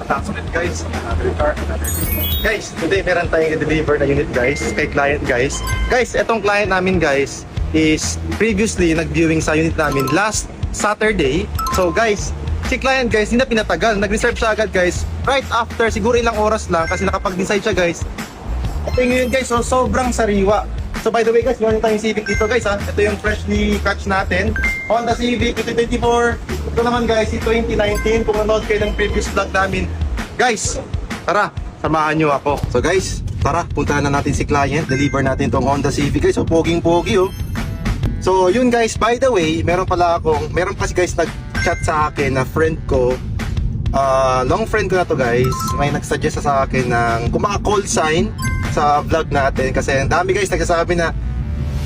That's ulit guys, another car, another guys, today meron tayong i-deliver na unit guys, kay client guys. Guys, etong client namin guys is previously nag-viewing sa unit namin last Saturday. So guys, si client guys, hindi na pinatagal, nag-reserve siya agad guys, right after siguro ilang oras lang kasi nakapag-decide siya guys. Ito yung yun guys, so sobrang sariwa. So by the way guys, meron tayong Civic dito guys ha. Ito yung freshly catch natin, Honda Civic 2024. Ito naman guys, si 2019. Kung nanood kayo ng previous vlog namin, guys, tara, samahan nyo ako. So guys, tara, puntahan na natin si client. Deliver natin tong Honda Civic guys. So poging-pogi oh. So yun guys, by the way, meron kasi guys nag-chat sa akin na friend ko. Long friend ko na to guys. May nag-suggest sa akin ng kung maka-call sign sa vlog natin. Kasi ang dami guys nagsasabi na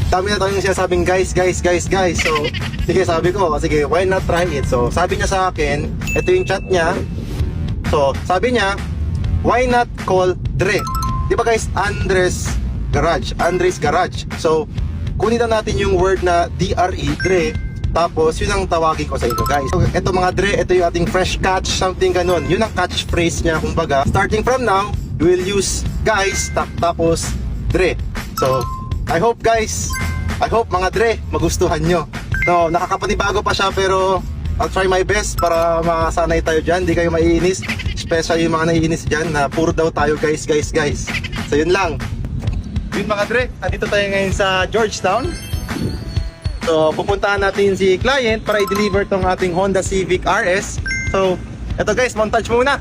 dami na tayong sinasabing guys. So, sige, sabi ko, sige, why not try it? So, sabi niya sa akin, ito yung chat niya. So, sabi niya, why not call Dre? Di ba guys, Andres Garage. So, kunin na natin yung word na DRE, Dre. Tapos, yun ang tawagin ko sa inyo guys. So, ito mga Dre, ito yung ating fresh catch, something ganun. Yun ang catchphrase niya, kumbaga. Starting from now, we will use guys, tapos Dre. So, I hope mga Dre, magustuhan nyo. No, nakakapanibago pa siya pero I'll try my best para masanay tayo dyan. Di kayo maiinis. Especially yung mga naiinis dyan na puro daw tayo guys. So yun lang. Yun mga Dre, andito tayo ngayon sa Georgetown. So pupuntahan natin si client para i-deliver tong ating Honda Civic RS. So eto guys, montage muna.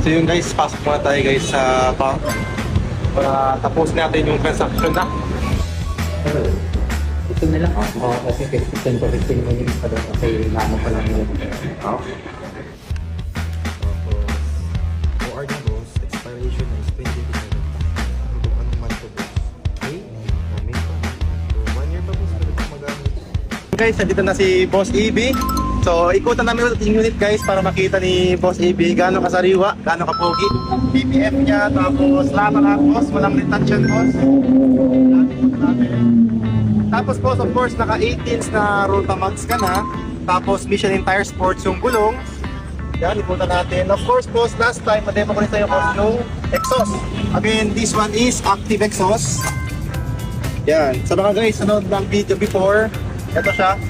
So yun guys, pasok muna tayo guys sa bank para tapos natin yung transaction na. Ito na lang ako kasi 10 to 15 minutes pa doon kasi nano pa lang yun. Tapos, OR na boss, expiration is 2027 pa. Anong month to boss? May? May pa. So 1 year pa boss, pwede pa magamit. Guys, nandito na si Boss EB. So, ikutan namin ulit yung unit guys para makita ni Boss EB gano'ng kasariwa, gano'ng kapogi. BPF niya, tapos lahat boss, walang retention boss. Tapos boss, of course, naka 18s na Rotamax ka na. Tapos Michelin Tire Sports yung gulong. Yan, ikutan natin. Of course boss, last time, mademo ko rin sa'yo boss yung exhaust. Again, this one is active exhaust. Yan, sa mga guys, nanood ng video before, ito siya.